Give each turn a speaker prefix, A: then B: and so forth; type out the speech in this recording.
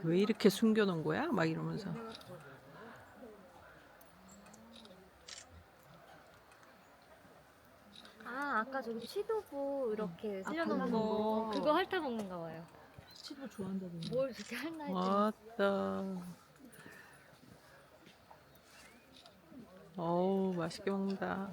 A: 왜 이렇게 숨겨놓은 거야? 막 이러면서.
B: 아, 아까 저기 취두부 이렇게
C: 아,
B: 쓸려놓은
C: 발라놓은
B: 거.
C: 거.
B: 그거 핥아 먹는가 봐요.
C: 치도 좋아한다던데.
B: 뭘 그렇게 핥나 했더니.
A: 왔다. 어우, 맛있게 먹는다.